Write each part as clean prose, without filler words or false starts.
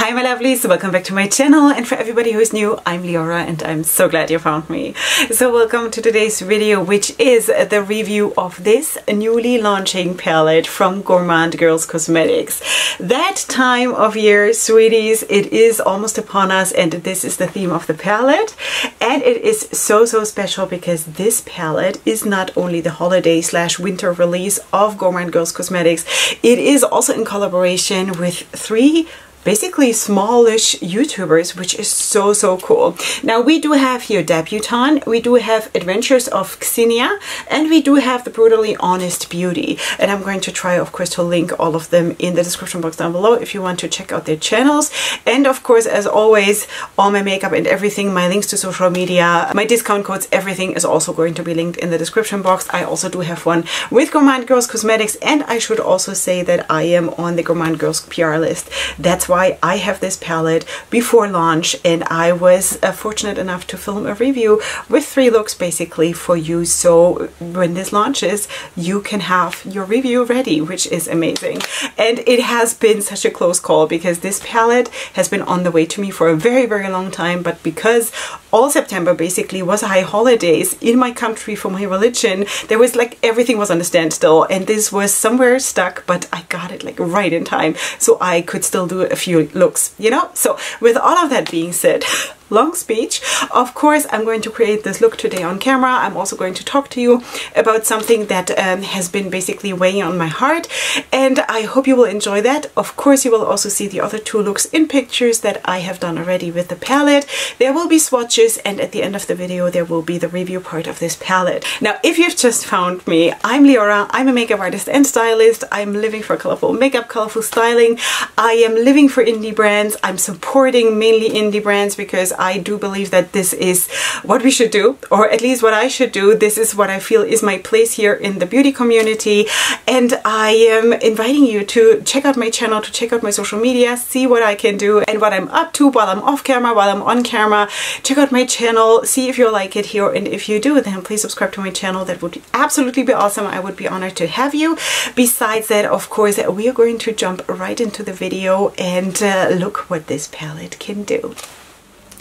Hi my lovelies, welcome back to my channel, and for everybody who's new, I'm Leorah and I'm so glad you found me. So welcome to today's video, which is the review of this newly launching palette from Gourmande Girls Cosmetics. That time of year, sweeties, it is almost upon us, and this is the theme of the palette. And it is so special because this palette is not only the holiday / winter release of Gourmande Girls Cosmetics, it is also in collaboration with three basically smallish YouTubers, which is so cool. Now we do have here Debutante, we do have Adventures of Xenia, and we do have the Brutally Honest Beauty. And I'm going to try, of course, to link all of them in the description box down below if you want to check out their channels. And of course, as always, all my makeup and everything, my links to social media, my discount codes, everything is also going to be linked in the description box. I also do have one with Gourmande Girls Cosmetics, and I should also say that I am on the Gourmande Girls PR list. That's why I have this palette before launch, and I was fortunate enough to film a review with 3 looks basically for you, so when this launches you can have your review ready, which is amazing. And it has been such a close call because this palette has been on the way to me for a very long time, but because all September basically was high holidays in my country for my religion, there was like everything was on a standstill, and this was somewhere stuck, but I got it like right in time so I could still do a few looks, you know. So with all of that being said, long speech, of course I'm going to create this look today on camera. I'm also going to talk to you about something that has been basically weighing on my heart, and I hope you will enjoy that. Of course you will also see the other 2 looks in pictures that I have done already with the palette. There will be swatches, and at the end of the video there will be the review part of this palette. Now if you've just found me, I'm Leorah. I'm a makeup artist and stylist. I'm living for colorful makeup, colorful styling. I am living for indie brands. I'm supporting mainly indie brands because I do believe that this is what we should do, or at least what I should do. This is what I feel is my place here in the beauty community, and I am inviting you to check out my channel, to check out my social media, see what I can do and what I'm up to while I'm off camera, while I'm on camera. Check out my channel, see if you like it here, and if you do, then please subscribe to my channel. That would absolutely be awesome. I would be honored to have you. Besides that, of course, we are going to jump right into the video and look what this palette can do.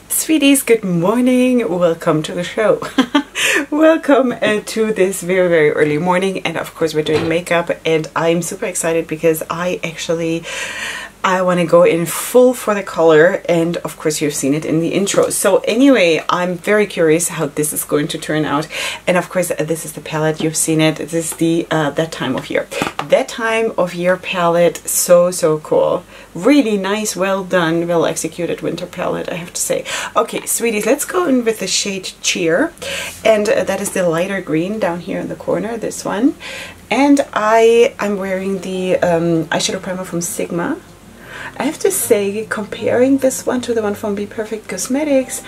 Sweeties, good morning, welcome to the show. Welcome to this very early morning, and of course we're doing makeup, and I'm super excited because I want to go in full for the color, and of course you've seen it in the intro. So anyway, I'm very curious how this is going to turn out, and of course this is the palette, you've seen it. This is the that time of year palette. So cool, really nice, well done, well executed winter palette, I have to say. Okay sweeties, let's go in with the shade Cheer, and that is the lighter green down here in the corner, this one. And I'm wearing the eyeshadow primer from Sigma. I have to say, comparing this one to the one from Be Perfect Cosmetics,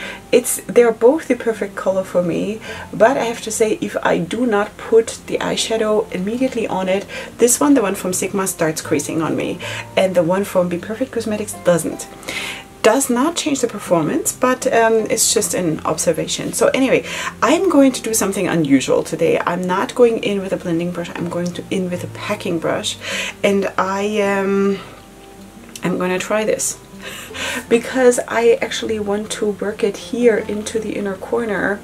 they're both the perfect color for me, but I have to say, if I do not put the eyeshadow immediately on it, this one, the one from Sigma, starts creasing on me, and the one from Be Perfect Cosmetics doesn't. Does not change the performance, but it's just an observation. So anyway, I'm going to do something unusual today. I'm not going in with a blending brush, I'm going in with a packing brush, and I'm going to try this because I actually want to work it here into the inner corner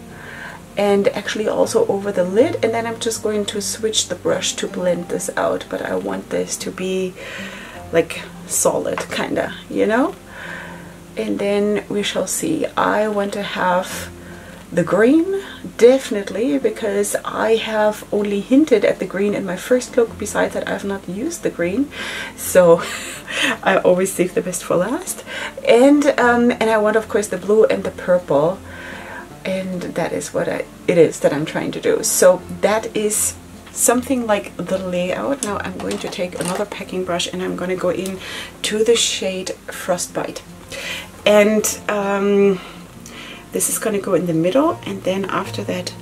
and actually also over the lid, and then I'm just going to switch the brush to blend this out. But I want this to be like solid, kinda, you know? And then we shall see. I want to have the green, definitely, because I have only hinted at the green in my first look. Besides that, I've not used the green, so I always save the best for last. And I want, of course, the blue and the purple, and that is what it is that I'm trying to do. So that is something like the layout. Now I'm going to take another packing brush, and I'm going to go in to the shade Frostbite, and this is going to go in the middle, and then after that,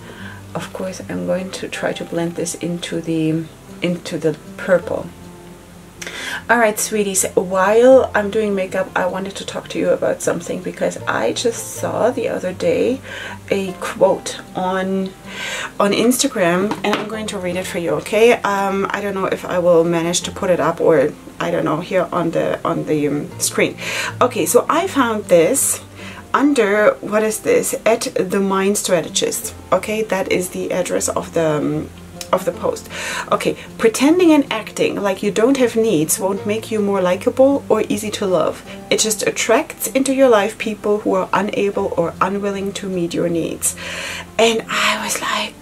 of course, I'm going to try to blend this into the purple. Alright, sweeties, while I'm doing makeup, I wanted to talk to you about something, because I just saw the other day a quote on Instagram, and I'm going to read it for you, okay? I don't know if I will manage to put it up, or I don't know, here on the screen. Okay, so I found this under, what is this, at the Mind Strategist. Okay, that is the address of the post. Okay, pretending and acting like you don't have needs won't make you more likable or easy to love. It just attracts into your life people who are unable or unwilling to meet your needs. And I was like,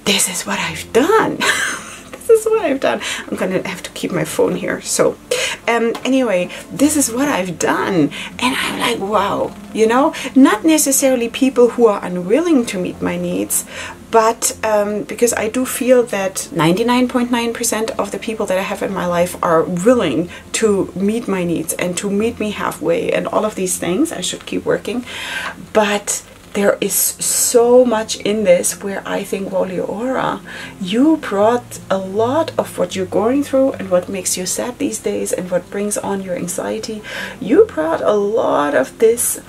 this is what I've done. This is what I've done. I'm gonna have to keep my phone here. So anyway, this is what I've done, and I'm like, wow, you know, not necessarily people who are unwilling to meet my needs, but because I do feel that 99.9% of the people that I have in my life are willing to meet my needs and to meet me halfway and all of these things. I should keep working, but there is so much in this where I think, well, Leorah, you brought a lot of what you're going through and what makes you sad these days and what brings on your anxiety. You brought a lot of this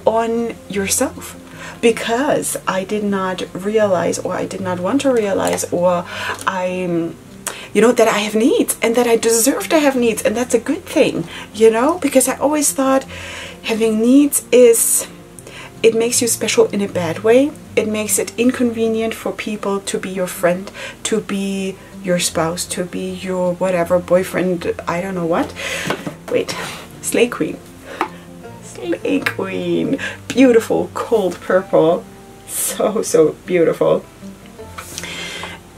on yourself, because I did not realize, or I did not want to realize, or you know, that I have needs and that I deserve to have needs, and that's a good thing, you know, because I always thought having needs is, it makes you special in a bad way. It makes it inconvenient for people to be your friend, to be your spouse, to be your whatever, boyfriend, I don't know what. Wait, Slay Queen. Slay Queen. Beautiful, cold purple. So, so beautiful.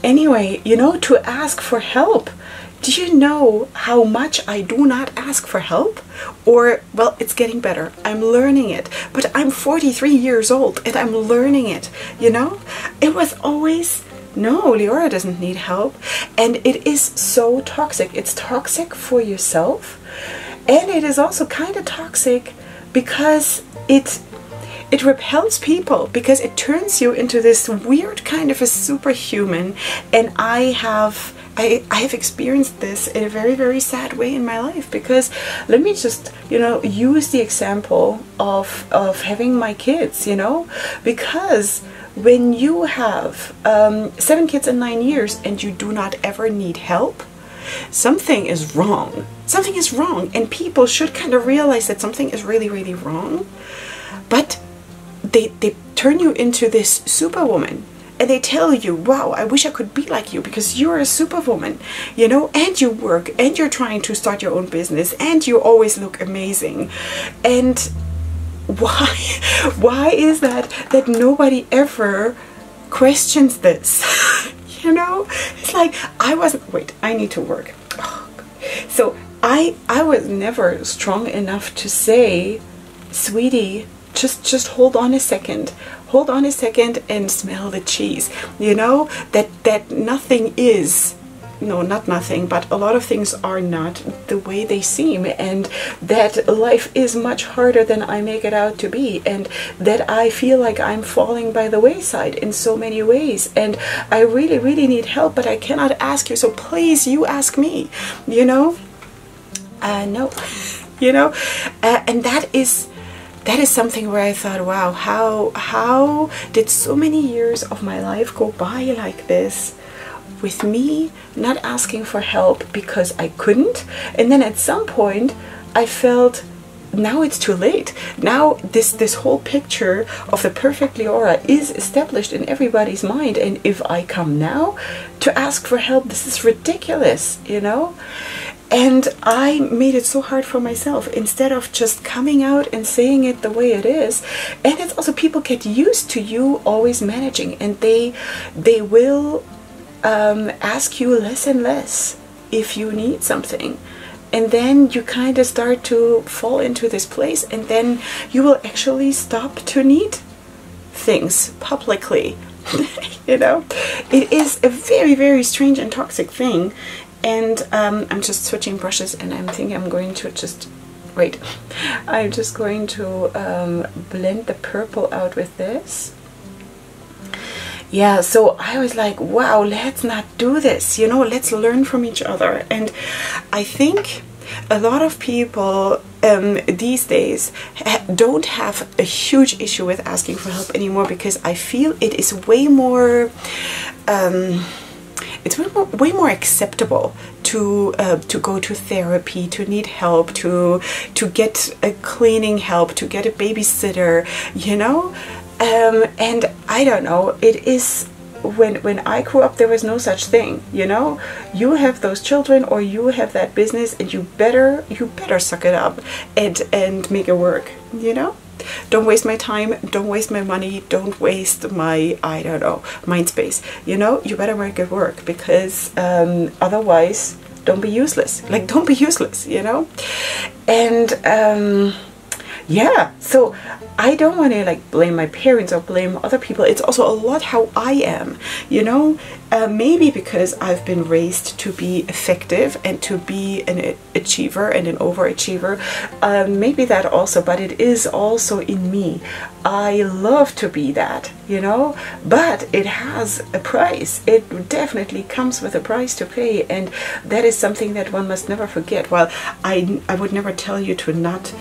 Anyway, you know, to ask for help. Do you know how much I do not ask for help? Or, well, it's getting better. I'm learning it. But I'm 43 years old and I'm learning it, you know? It was always, no, Leorah doesn't need help. And it is so toxic. It's toxic for yourself. And it is also kind of toxic because it repels people, because it turns you into this weird kind of a superhuman. And I have experienced this in a very, very sad way in my life, because let me just, you know, use the example of having my kids, you know, because when you have 7 kids in 9 years and you do not ever need help, something is wrong. Something is wrong, and people should kind of realize that something is really, really wrong. But they turn you into this superwoman. And they tell you, wow, I wish I could be like you because you're a superwoman, you know, and you work and you're trying to start your own business and you always look amazing. And why is that nobody ever questions this? You know, it's like wait, I need to work. Oh, so I was never strong enough to say, sweetie, just hold on a second. Hold on a second and smell the cheese. You know, that nothing is, no, not nothing, but a lot of things are not the way they seem, and that life is much harder than I make it out to be, and that I feel like I'm falling by the wayside in so many ways, and I really, really need help, but I cannot ask you, so please, you ask me, you know? No, you know? And that is something where I thought, wow, how did so many years of my life go by like this, with me not asking for help because I couldn't, and then at some point I felt, now it's too late. Now this whole picture of the perfect Leorah is established in everybody's mind, and if I come now to ask for help, this is ridiculous, you know? And I made it so hard for myself instead of just coming out and saying it the way it is. And it's also, people get used to you always managing, and they will ask you less and less if you need something. And then you kind of start to fall into this place, and then you will actually stop to need things publicly. You know, it is a very, very strange and toxic thing. And I'm just switching brushes, and I'm thinking I'm going to just, wait, I'm just going to blend the purple out with this. yeah, so I was like, wow, let's not do this, you know, let's learn from each other. And I think a lot of people these days don't have a huge issue with asking for help anymore, because I feel it is way more it's way more acceptable to go to therapy, to need help, to get a cleaning help, to get a babysitter, you know. And I don't know, it is, when I grew up, there was no such thing, you know. You have those children, or you have that business, and you better suck it up and make it work, you know. Don't waste my time, don't waste my money, don't waste my, I don't know, mind space, you know. You better make it work, because otherwise, don't be useless. Like, don't be useless, you know. And yeah, so I don't want to like blame my parents or blame other people. It's also a lot how I am, you know. Maybe because I've been raised to be effective and to be an achiever and an overachiever. Maybe that also, but it is also in me. I love to be that, you know, but it has a price. It definitely comes with a price to pay, and that is something that one must never forget. While I would never tell you to not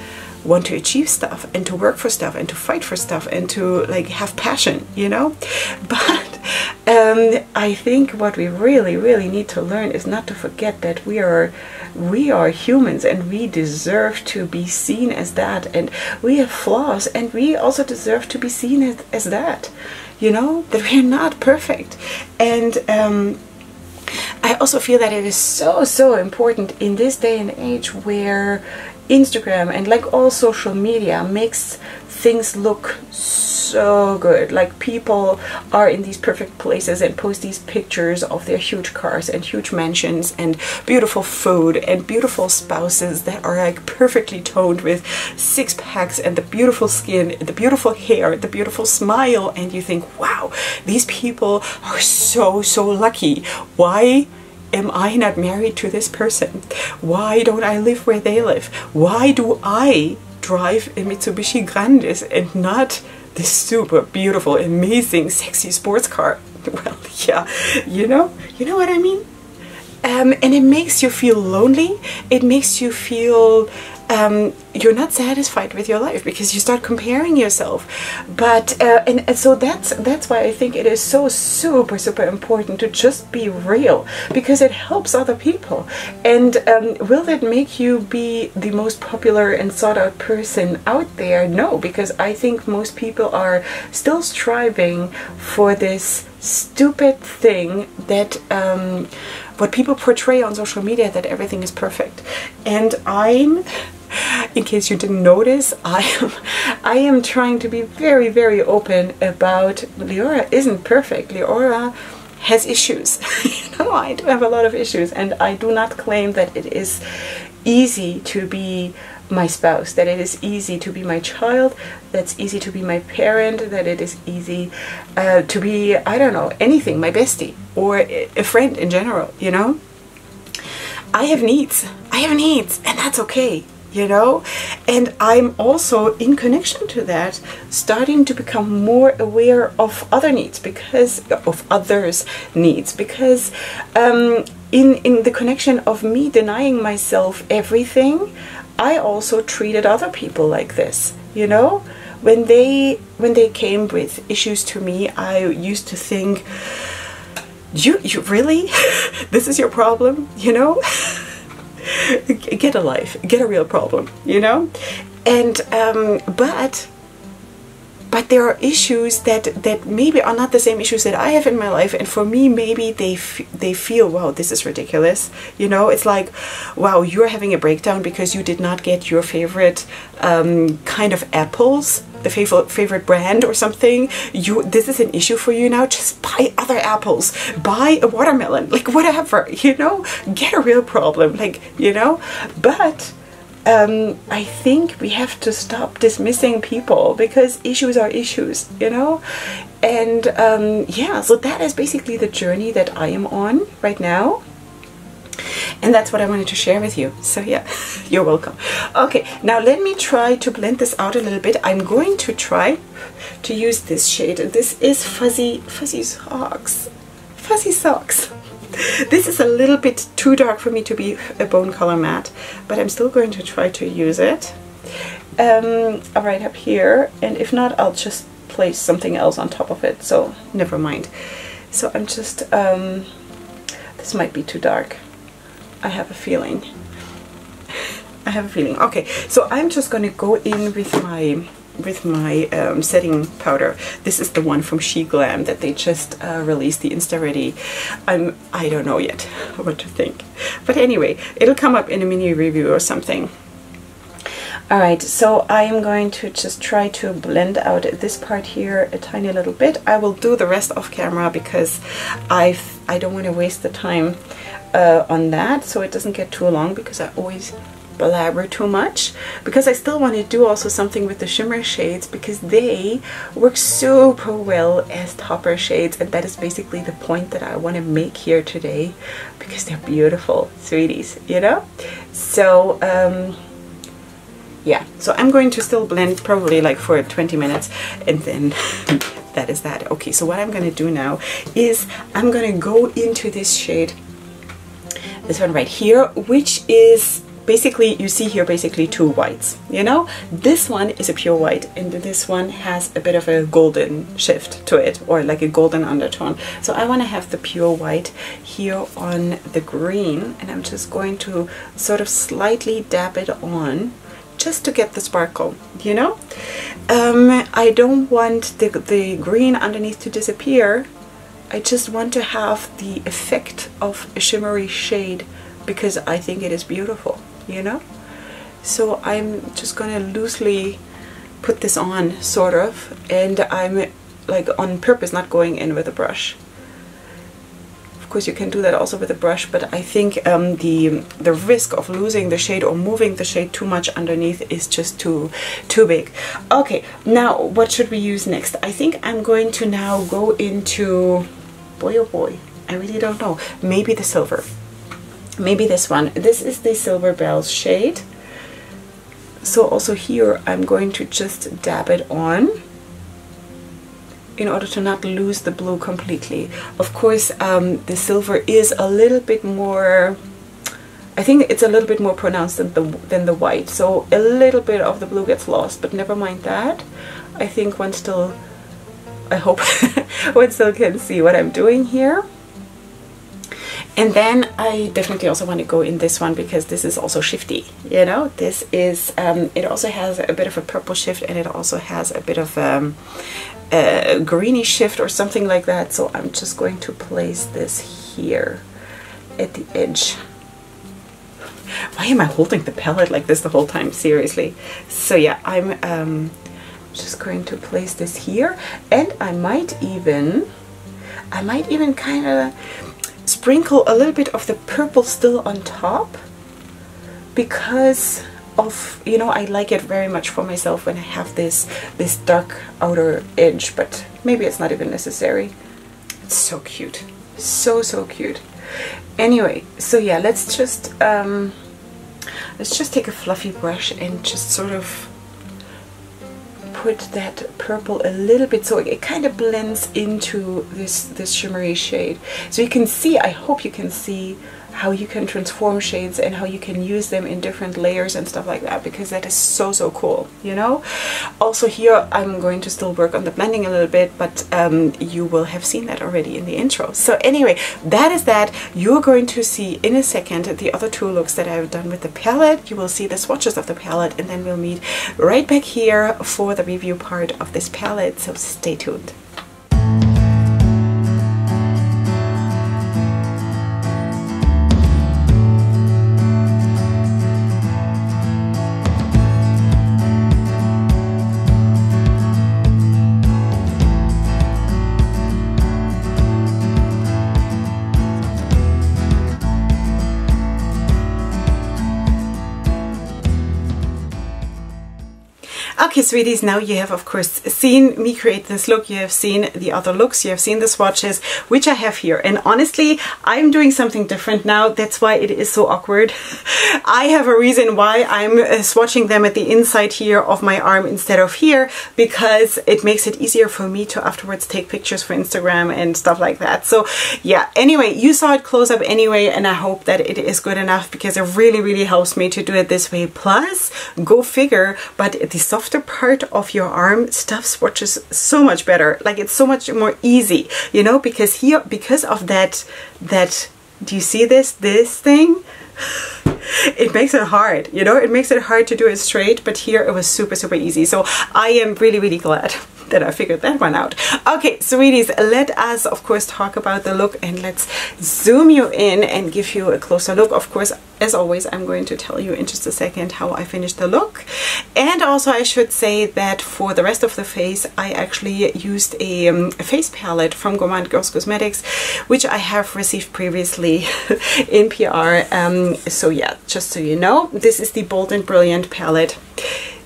want to achieve stuff and to work for stuff and to fight for stuff and to like have passion, you know, but I think what we really need to learn is not to forget that we are humans, and we deserve to be seen as that, and we have flaws, and we also deserve to be seen as that, you know, that we're not perfect. And I also feel that it is so important in this day and age where Instagram and like all social media makes things look so good. Like, people are in these perfect places and post these pictures of their huge cars and huge mansions and beautiful food and beautiful spouses that are like perfectly toned with six packs and the beautiful skin, the beautiful hair, the beautiful smile, and you think, wow, these people are so lucky. Why am I not married to this person? Why don't I live where they live? Why do I drive a Mitsubishi Grandis and not this super beautiful, amazing, sexy sports car? Well, yeah, you know what I mean? And it makes you feel lonely. It makes you feel you're not satisfied with your life because you start comparing yourself. But and so that's why I think it is so super important to just be real, because it helps other people. And will that make you be the most popular and sought out person out there? No, because I think most people are still striving for this stupid thing that what people portray on social media, that everything is perfect. And in case you didn't notice, I am trying to be very open about Leorah isn't perfect. Leorah has issues. You know, I do have a lot of issues, and I do not claim that it is easy to be my spouse, that it is easy to be my child, that's easy to be my parent, that it is easy to be, I don't know, anything, my bestie, or a friend in general, you know. I have needs, and that's okay, you know. And I'm also, in connection to that, starting to become more aware of other needs, because of others' needs, because in the connection of me denying myself everything, I also treated other people like this, you know. When they came with issues to me, I used to think, you really? This is your problem, you know? Get a life, get a real problem, you know. And but there are issues that maybe are not the same issues that I have in my life, and for me maybe they feel, wow, this is ridiculous, you know. It's like, wow, you're having a breakdown because you did not get your favorite kind of apples, the favorite brand or something. This is an issue for you now. Just buy other apples, buy a watermelon, like whatever, you know. Get a real problem, like, you know. But I think we have to stop dismissing people, because issues are issues, you know. And yeah, so that is basically the journey that I am on right now. And that's what I wanted to share with you. So yeah, you're welcome. Okay, now let me try to blend this out a little bit. I'm going to try to use this shade. This is Fuzzy Socks. Fuzzy Socks. This is a little bit too dark for me to be a bone color matte, but I'm still going to try to use it right up here, and if not, I'll just place something else on top of it, so never mind. So I'm just this might be too dark. I have a feeling. Okay, so I'm just going to go in with my setting powder. This is the one from She Glam that they just released, the Insta Ready. I don't know yet what to think, but anyway, it'll come up in a mini review or something. Alright, so I am going to just try to blend out this part here a tiny little bit. I will do the rest off camera because I don't want to waste the time on that, so it doesn't get too long, because I always blabber too much, because I still want to do also something with the shimmer shades, because they work super well as topper shades, and that is basically the point that I want to make here today, because they're beautiful sweeties, you know. So yeah, so I'm going to still blend probably like for 20 minutes, and then that is that. Okay, so what I'm going to do now is I'm going to go into this shade, this one right here, which is basically, you see here basically two whites, you know. This one is a pure white, and this one has a bit of a golden shift to it, or like a golden undertone. So I want to have the pure white here on the green, and I'm just going to sort of slightly dab it on, just to get the sparkle, you know. I don't want the green underneath to disappear. I just want to have the effect of a shimmery shade, because I think it is beautiful, you know. So I'm just gonna loosely put this on, sort of, and I'm like on purpose not going in with a brush. Of course you can do that also with a brush, but I think the risk of losing the shade or moving the shade too much underneath is just too big. Okay, now what should we use next? I think I'm going to now go into, boy oh boy, I really don't know, maybe the silver. Maybe this one. This is the Silver Bells shade. So also here I'm going to just dab it on in order to not lose the blue completely. Of course, the silver is a little bit more, I think it's a little bit more pronounced than the white, so a little bit of the blue gets lost, but never mind that. I think one still, I hope one still can see what I'm doing here. And then I definitely also want to go in this one, because this is also shifty, you know. This is, it also has a bit of a purple shift, and it also has a bit of a greeny shift or something like that. So I'm just going to place this here at the edge. Why am I holding the palette like this the whole time? Seriously. So yeah, I'm just going to place this here, and I might even kind of sprinkle a little bit of the purple still on top, because of, you know, I like it very much for myself when I have this dark outer edge, but maybe it's not even necessary. It's so cute, so cute. Anyway, so yeah, let's just take a fluffy brush and just sort of put that purple a little bit, so it kind of blends into this shimmery shade. So you can see, I hope you can see how you can transform shades and how you can use them in different layers and stuff like that, because that is so cool, you know. Also here I'm going to still work on the blending a little bit, but you will have seen that already in the intro. So anyway, that is that. You're going to see in a second the other two looks that I've done with the palette. You will see the swatches of the palette, and then we'll meet right back here for the review part of this palette, so stay tuned. Okay, sweeties, now you have of course seen me create this look, you have seen the other looks, you have seen the swatches, which I have here. And honestly, I'm doing something different now. That's why it is so awkward. I have a reason why I'm swatching them at the inside here of my arm instead of here, because it makes it easier for me to afterwards take pictures for Instagram and stuff like that. So yeah, anyway, you saw it close up anyway, and I hope that it is good enough because it really helps me to do it this way. Plus, go figure, but the softer part of your arm stuff swatches so much better. Like, it's so much more easy, you know, because here, because of that, do you see this thing? It makes it hard, you know, it makes it hard to do it straight, but here it was super easy. So I am really glad that I figured that one out. Okay, sweeties, let us of course talk about the look, and let's zoom you in and give you a closer look. Of course, as always, I'm going to tell you in just a second how I finished the look. And also I should say that for the rest of the face, I actually used a face palette from Gourmande Cosmetics, which I have received previously in PR. So yeah, just so you know, this is the Bold and Brilliant palette.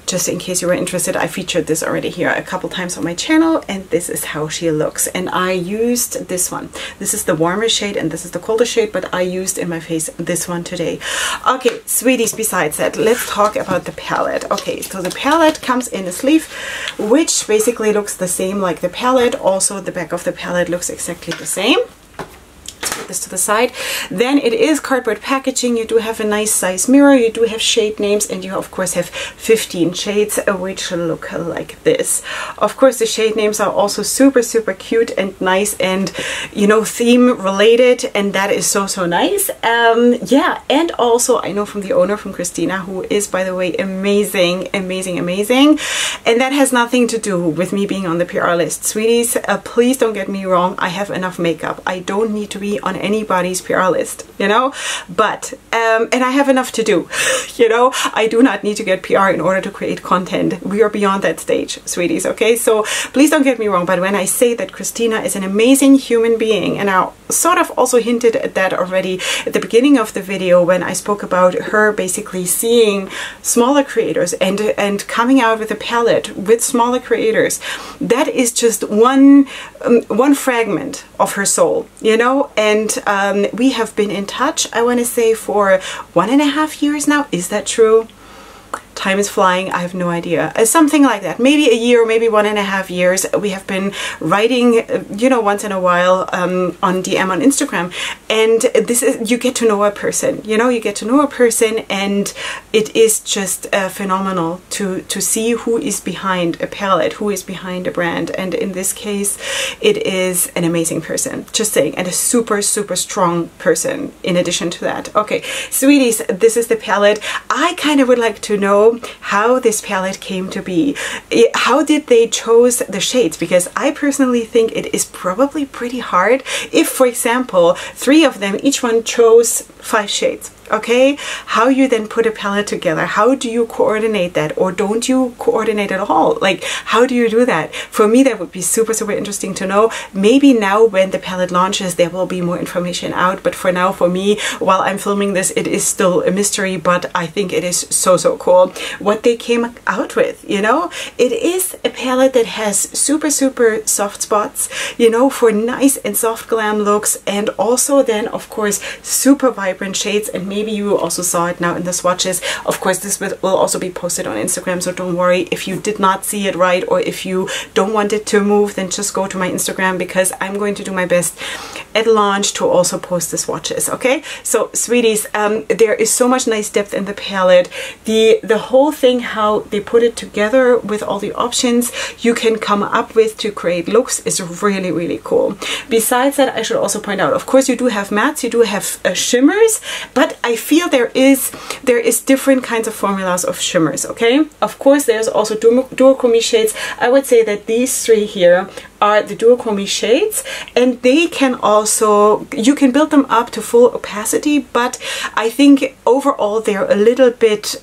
Just in case you were interested, I featured this already here a couple times on my channel, and this is how she looks. And I used this one. This is the warmer shade and this is the colder shade, but I used in my face this one today. Okay, sweeties, besides that, let's talk about the palette. Okay, so the palette comes in a sleeve, which basically looks the same like the palette. Also, the back of the palette looks exactly the same. Put this to the side. Then it is cardboard packaging. You do have a nice size mirror, you do have shade names, and you of course have 15 shades which look like this. Of course, the shade names are also super cute and nice, and you know, theme related, and that is so nice. Yeah, and also I know from the owner, from Christina, who is, by the way, amazing, and that has nothing to do with me being on the PR list. Sweeties, please don't get me wrong, I have enough makeup. I don't need to be on anybody's PR list, you know, but and I have enough to do, you know. I do not need to get PR in order to create content. We are beyond that stage, sweeties, okay? So please don't get me wrong, but when I say that Christina is an amazing human being, and I sort of also hinted at that already at the beginning of the video when I spoke about her basically seeing smaller creators and coming out with a palette with smaller creators, that is just one fragment of her soul, you know. And we have been in touch, I want to say, for 1.5 years now. Is that true? Time is flying, I have no idea. Something like that. Maybe a year, maybe 1.5 years. We have been writing, you know, once in a while on DM on Instagram. And this is, you get to know a person, you know, you get to know a person, and it is just phenomenal to see who is behind a palette, who is behind a brand. And in this case, it is an amazing person, just saying, and a super strong person in addition to that. Okay, sweeties, this is the palette. I kind of would like to know how this palette came to be. How did they chose the shades? Because I personally think it is probably pretty hard if, for example, 3 of them, each one chose 5 shades. Okay, how you then put a palette together, how do you coordinate that, or don't you coordinate at all? Like, how do you do that? For me, that would be super interesting to know. Maybe now when the palette launches, there will be more information out, but for now, for me, while I'm filming this, it is still a mystery, but I think it is so cool what they came out with, you know. It is a palette that has super soft spots, you know, for nice and soft glam looks, and also then of course super vibrant shades. And maybe you also saw it now in the swatches. Of course, this will also be posted on Instagram, so don't worry if you did not see it right, or if you don't want it to move, then just go to my Instagram, because I'm going to do my best at launch to also post the swatches. Okay, so sweeties, there is so much nice depth in the palette. The whole thing, how they put it together with all the options you can come up with to create looks, is really cool. Besides that, I should also point out, of course, you do have mattes, you do have shimmers, but I feel there is different kinds of formulas of shimmers. Okay, of course, there's also duochrome shades. I would say that these 3 here are the duochrome shades, and they can also, you can build them up to full opacity, but I think overall they're a little bit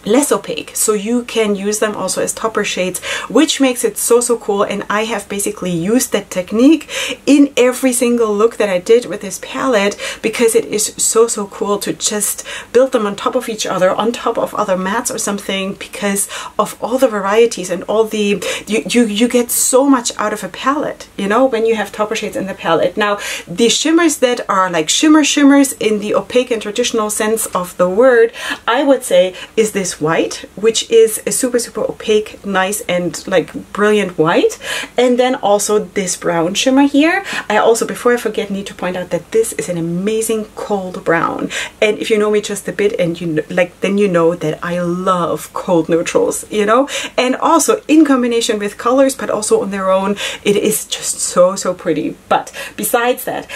less opaque, so you can use them also as topper shades, which makes it so cool. And I have basically used that technique in every single look that I did with this palette, because it is so cool to just build them on top of each other, on top of other mattes or something, because of all the varieties and all the you get so much out of a palette, you know, when you have topper shades in the palette. Now the shimmers that are like shimmers in the opaque and traditional sense of the word, I would say is this white, which is a super opaque, nice and like brilliant white. And then also this brown shimmer here. I also, before I forget, need to point out that this is an amazing cold brown. And if you know me just a bit, and you know, like, then you know that I love cold neutrals, you know, and also in combination with colors, but also on their own, it is just so pretty. But besides that,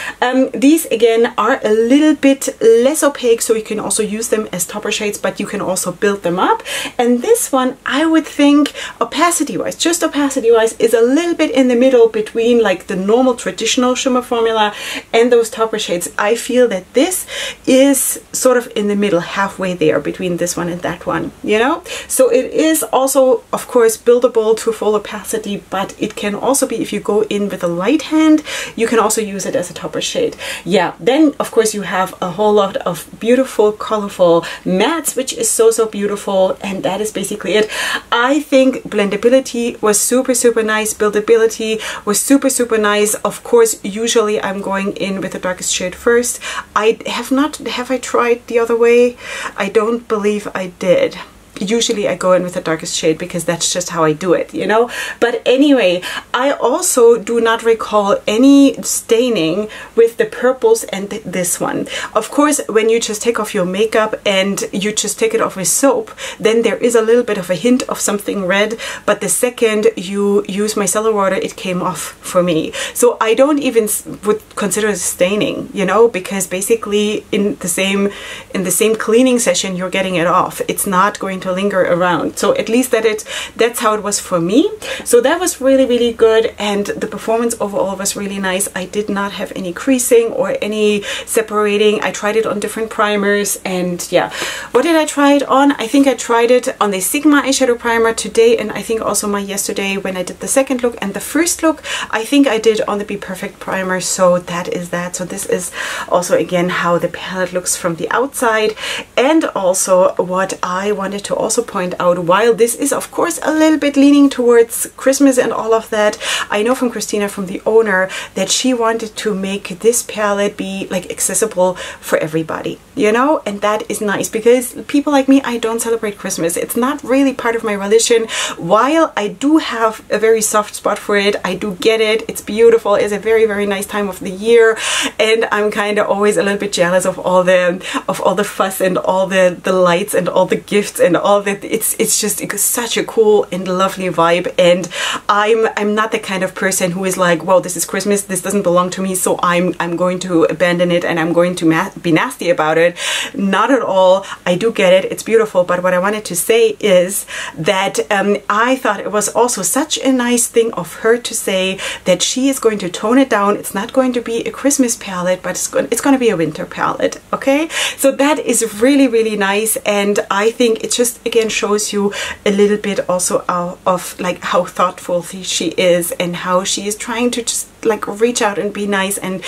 these again are a little bit less opaque, so you can also use them as topper shades, but you can also build them up. And this one, I would think opacity wise, just opacity wise, is a little bit in the middle between like the normal traditional shimmer formula and those topper shades. I feel that this is sort of in the middle, halfway there between this one and that one, you know. So it is also of course buildable to full opacity, but it can also be, if you go in with a light hand, you can also use it as a topper shade. Yeah, then of course you have a whole lot of beautiful colorful mattes, which is so beautiful, and that is basically it. I think blendability was super nice, buildability was super nice. Of course, usually I'm going in with the darkest shade first. Have I tried the other way? I don't believe I did. Usually I go in with the darkest shade because that's just how I do it, you know. But anyway, I also do not recall any staining with the purples and this one. Of course, when you just take off your makeup and you just take it off with soap, then there is a little bit of a hint of something red, but the second you use micellar water, it came off for me. So I don't even would consider it staining, you know, because basically in the same cleaning session you're getting it off. It's not going to linger around. So at least that's how it was for me. So that was really good, and the performance overall was really nice. I did not have any creasing or any separating. I tried it on different primers, and yeah. What did I try it on? I think I tried it on the Sigma eyeshadow primer today, and I think also my yesterday when I did the second look, and the first look I think I did on the Be Perfect primer. So that is that. So this is also again how the palette looks from the outside. And also what I wanted to also point out, while this is of course a little bit leaning towards Christmas and all of that, I know from Christina, from the owner, that she wanted to make this palette be like accessible for everybody, you know. And that is nice, because people like me, I don't celebrate Christmas. It's not really part of my religion. While I do have a very soft spot for it, I do get it. It's beautiful. It's a very nice time of the year, and I'm kind of always a little bit jealous of all the fuss and all the lights and all the gifts and all that. It's just such a cool and lovely vibe, and I'm not the kind of person who is like, well, this is Christmas, this doesn't belong to me, so I'm going to abandon it and I'm going to be nasty about it. Not at all. I do get it. It's beautiful. But what I wanted to say is that I thought it was also such a nice thing of her to say that she is going to tone it down. It's not going to be a Christmas palette, but it's going to be a winter palette. Okay, so that is really nice, and I think it just again shows you a little bit also of like how thoughtful she is, and how she is trying to just like reach out and be nice and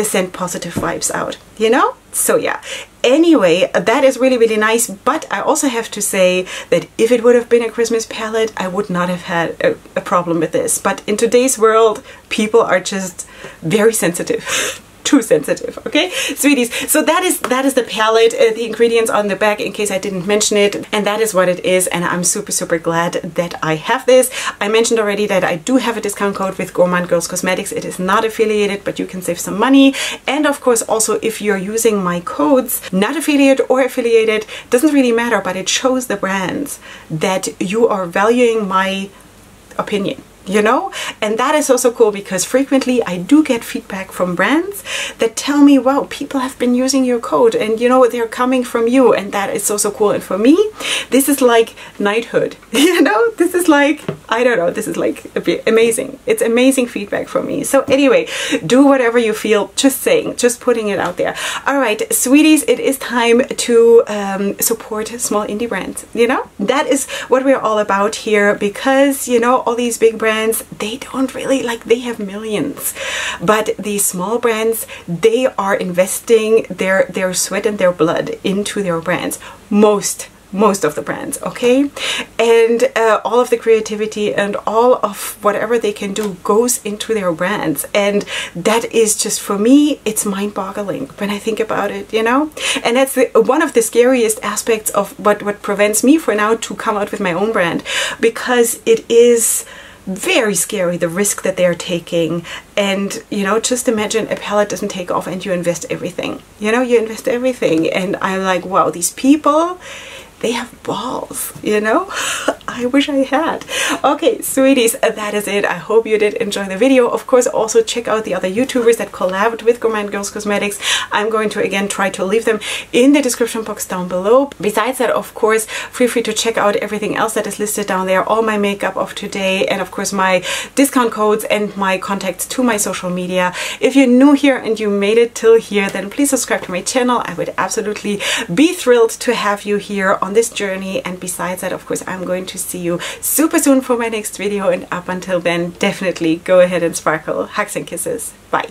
send positive vibes out, you know. So yeah, anyway, that is really nice. But I also have to say that if it would have been a Christmas palette, I would not have had a problem with this. But in today's world, people are just very sensitive. Too sensitive, okay, sweeties. So that is the palette, the ingredients on the back, in case I didn't mention it, and that is what it is. And I'm super glad that I have this. I mentioned already that I do have a discount code with Gourmande Girls Cosmetics. It is not affiliated, but you can save some money. And of course also, if you're using my codes, not affiliate or affiliated, doesn't really matter, but it shows the brands that you are valuing my opinion, you know. And that is also cool, because frequently I do get feedback from brands that tell me, wow, people have been using your code and you know they're coming from you, and that is so cool. And for me, this is like knighthood, you know. This is like, I don't know, this is like amazing. It's amazing feedback from me. So anyway, do whatever you feel, just saying, just putting it out there. All right, sweeties, it is time to support small indie brands. You know, that is what we're all about here, because, you know, all these big brands, they don't really, like, they have millions, but these small brands, they are investing their sweat and their blood into their brands. Most of the brands, okay? And all of the creativity and all of whatever they can do goes into their brands. And that is just, for me, it's mind-boggling when I think about it, you know? And that's one of the scariest aspects of what prevents me for now to come out with my own brand, because it is very scary, the risk that they're taking. And, you know, just imagine a palette doesn't take off and you invest everything. You know, you invest everything. And I'm like, wow, these people, they have balls, you know? I wish I had. Okay, sweeties, that is it. I hope you did enjoy the video. Of course, also check out the other YouTubers that collabed with Gourmande Girls Cosmetics. I'm going to, again, try to leave them in the description box down below. Besides that, of course, feel free to check out everything else that is listed down there, all my makeup of today, and of course my discount codes and my contacts to my social media. If you're new here and you made it till here, then please subscribe to my channel. I would absolutely be thrilled to have you here on this journey. And besides that, of course, I'm going to see you super soon for my next video, and up until then, definitely go ahead and sparkle. Hugs and kisses. Bye.